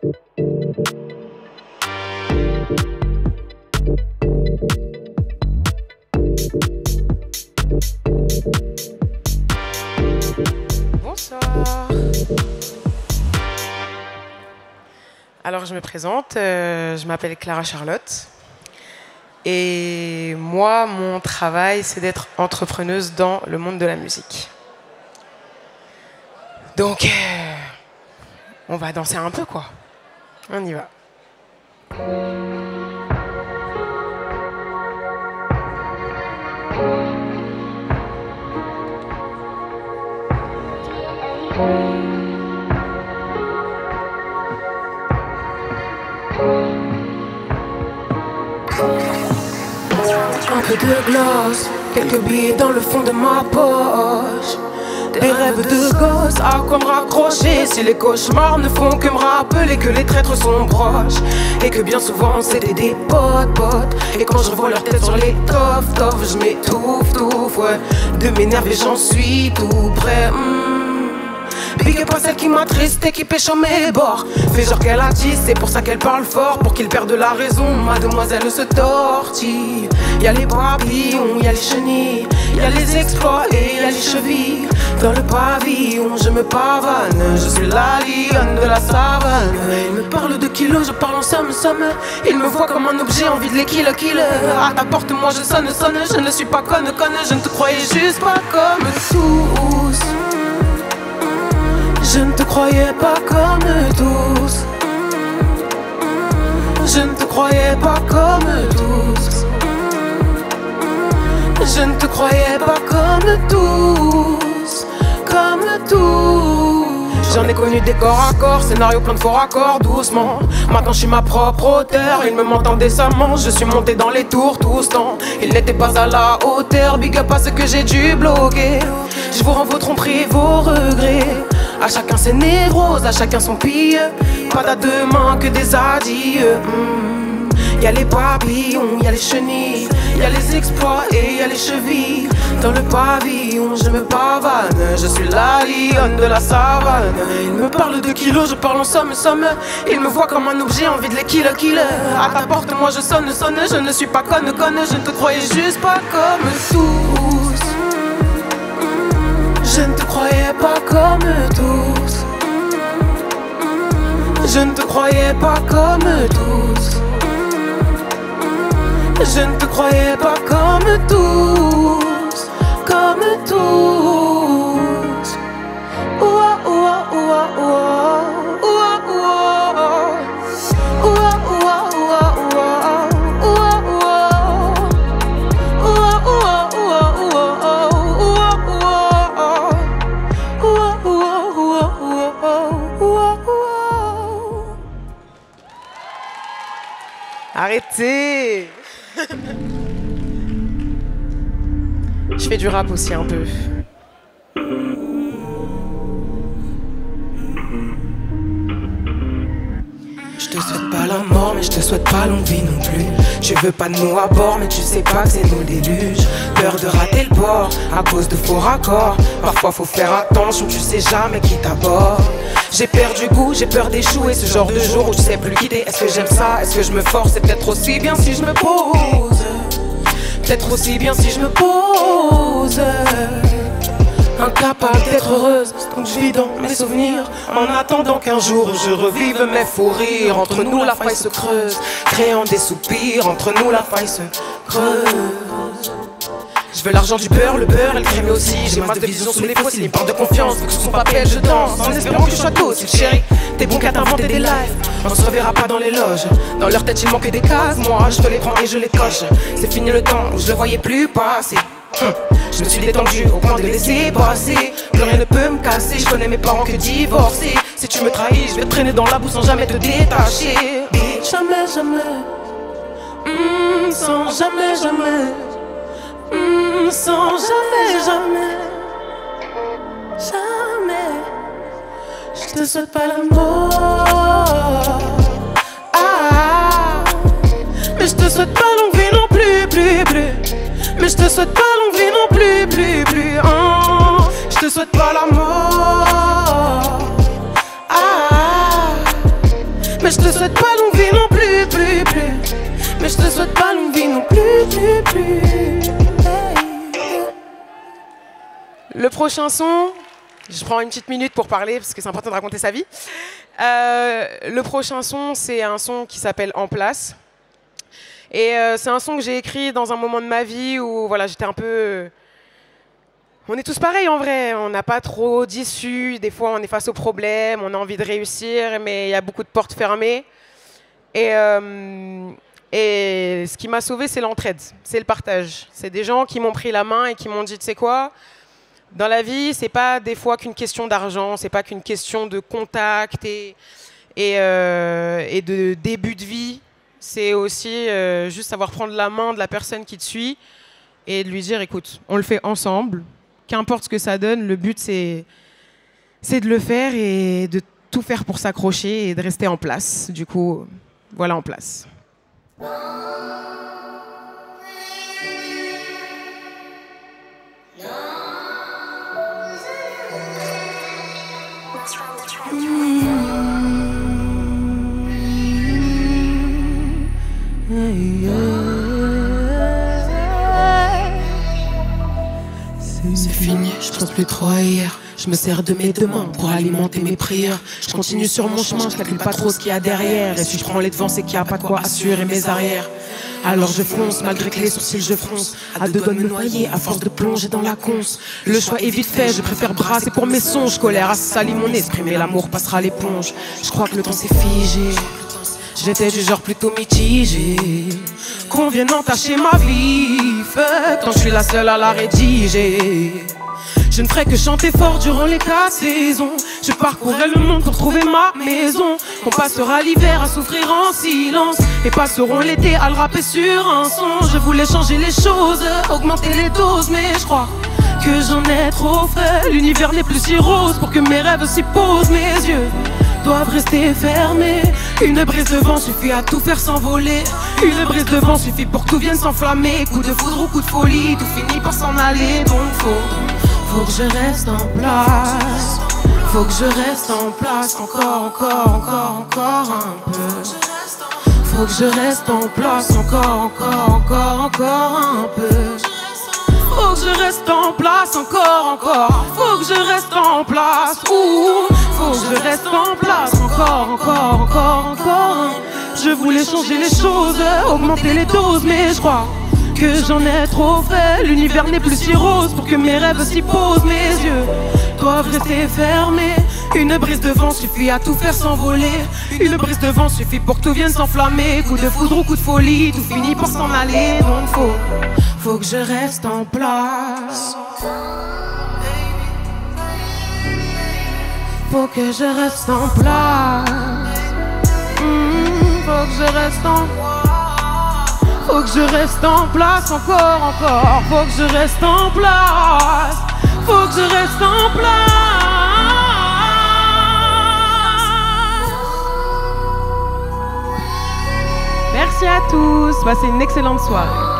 Bonsoir. Alors je me présente, je m'appelle Clara Charlotte et moi mon travail c'est d'être entrepreneuse dans le monde de la musique. Donc on va danser un peu quoi, on y va. Un peu de gloss, quelques billets dans le fond de ma poche. Des rêves de gosse, à quoi me raccrocher si les cauchemars ne font que me rappeler que les traîtres sont proches et que bien souvent c'était des potes. Et quand je revois leur tête sur les toffes, je m'étouffe, ouais. De m'énerver j'en suis tout près. Big up à celle qui m'attriste et qui pêche au mes bords. Fais genre qu'elle attise, c'est pour ça qu'elle parle fort. Pour qu'il perde la raison, mademoiselle se tortille. Y'a les papillons, y'a les chenilles, y'a les exploits et y'a les chevilles. Dans le pavillon, je me pavane, je suis la lionne de la savane. Il me parle de kilos, je parle en somme. Il me voit comme un objet, envie de les kill. À ta porte, moi je sonne, je ne suis pas conne, je ne te croyais juste pas comme tous. Je ne te croyais pas comme tous. Je ne te croyais pas comme tous. Je ne te croyais pas comme tous. Comme tous. J'en ai connu des corps à corps, scénario plein de faux raccords, doucement. Maintenant je suis ma propre auteur, il me m'entend décemment. Je suis monté dans les tours tout ce temps. Il n'était pas à la hauteur, big up à ce que j'ai dû bloquer. Je vous rends vos tromperies, vos regrets. À chacun ses névroses, à chacun son pire. Pas à deux mains que des adieux. Y'a les papillons, y'a les chenilles, y'a les exploits et y'a les chevilles. Dans le pavillon, je me pavane, je suis la lionne de la savane. Il me parle de kilos, je parle en somme. Il me voit comme un objet, envie de les kill. À ta porte, moi je sonne, je ne suis pas conne, je ne te croyais juste pas comme tous. Je ne te croyais pas comme tous. Je ne te croyais pas comme tous. Je ne te croyais pas comme tous. Comme tous. Ouah, ouah, ouah, ouah. Ouah, ouah. Ouah, ouah, ouah, ouah. Ouah, ouah. Ouah, ouah, ouah, ouah. Ouah, ouah, ouah, ouah. Arrêtez. Je fais du rap aussi un peu. Je te souhaite pas la mort, mais je te souhaite pas longue vie non plus. Tu veux pas de nous à bord, mais tu sais pas que c'est nous le déluge. Peur de rater le port, à cause de faux raccords. Parfois faut faire attention, tu sais jamais qui t'aborde. J'ai perdu goût, j'ai peur d'échouer. Ce genre de jour où je sais plus quitter. Est-ce que j'aime ça, est-ce que je me force? C'est peut-être aussi bien si je me pose. Peut-être aussi bien si je me pose. Incapable d'être heureuse, donc je vis dans mes souvenirs. En attendant qu'un jour je revive mes fous rires. Entre nous la faille se creuse, créant des soupirs. Entre nous la faille se creuse. Je veux l'argent du beurre, le beurre et le crème aussi. J'ai masse de vision sous les fossiles, il me parle de confiance. Vu que sous son papel je danse, en espérant que je sois docile. Chérie, t'es bon qu'à t'inventer des lives. On se reverra pas dans les loges. Dans leur tête il manque des cases. Moi je te les prends et je les coche. C'est fini le temps où je le voyais plus passer. Je me suis détendu au point de laisser passer. Plus rien ne peut me casser, je connais mes parents que divorcés. Si tu me trahis, je vais te traîner dans la boue sans jamais te détacher. Jamais, jamais. Sans jamais, jamais. Sans jamais, jamais. Jamais. Je te souhaite pas la mort. Mais je te souhaite pas longue vie non plus, plus. Mais je te souhaite pas longue vie non plus, plus. Je te souhaite pas la mort. Mais je te souhaite pas longue vie non plus, plus. Mais je te souhaite pas longue vie non plus. Le prochain son, je prends une petite minute pour parler parce que c'est important de raconter sa vie. Le prochain son, c'est un son qui s'appelle En place. Et c'est un son que j'ai écrit dans un moment de ma vie où voilà, j'étais un peu... On est tous pareils en vrai, on n'a pas trop d'issues, des fois on est face aux problèmes, on a envie de réussir, mais il y a beaucoup de portes fermées. Et ce qui m'a sauvé, c'est l'entraide, c'est le partage. C'est des gens qui m'ont pris la main et qui m'ont dit, tu sais quoi, dans la vie, c'est pas des fois qu'une question d'argent, c'est pas qu'une question de contact et de début de vie. C'est aussi juste savoir prendre la main de la personne qui te suit et de lui dire, écoute, on le fait ensemble. Qu'importe ce que ça donne, le but, c'est de le faire et de tout faire pour s'accrocher et de rester en place. Du coup, voilà, En place. C'est fini, je pense plus trop à hier. Je me sers de mes deux mains pour alimenter mes prières. Je continue sur mon chemin, je calcule pas trop ce qu'il y a derrière. Et si je prends les devants, c'est qu'il n'y a pas de quoi assurer mes arrières. Alors je fonce, malgré que les sourcils je fronce. À deux doigts de me noyer, à force de plonger dans la conce. Le choix est vite fait, je préfère brasser pour mes songes. Colère a sali mon esprit, mais l'amour passera l'éponge. Je crois que le temps s'est figé. J'étais du genre plutôt mitigé. Qu'on vienne entacher ma vie, fuck, quand je suis la seule à la rédiger. Je ne ferai que chanter fort durant les 4 saisons. Je parcourrai le monde pour trouver ma maison. On passera l'hiver à souffrir en silence et passeront l'été à le rapper sur un son. Je voulais changer les choses, augmenter les doses, mais je crois que j'en ai trop fait. L'univers n'est plus si rose pour que mes rêves s'y posent. Mes yeux doivent rester fermés. Une brise de vent suffit à tout faire s'envoler. Une brise de vent suffit pour que tout vienne s'enflammer. Coup de foudre ou coup de folie, tout finit par s'en aller. Donc faut que je reste en place. Faut que je reste en place. Encore un peu. Faut que je reste en place. Encore un peu. Faut que je reste en place. Encore. Faut que je reste en place. Ouh. Faut que je reste en place. Encore. Je voulais changer les choses, augmenter les doses, mais je crois que j'en ai trop fait. L'univers n'est plus si rose pour que mes rêves s'y posent. Mes yeux doivent rester fermés. Une brise de vent suffit à tout faire s'envoler. Une brise de vent suffit pour que tout vienne s'enflammer. Coup de foudre ou coup de folie, tout finit par s'en aller. Donc faut que je reste en place. Faut que je reste en place. Faut que je reste en place. Faut que je reste en place. Encore. Faut que je reste en place. Faut que je reste en place. Merci à tous. Passez une excellente soirée.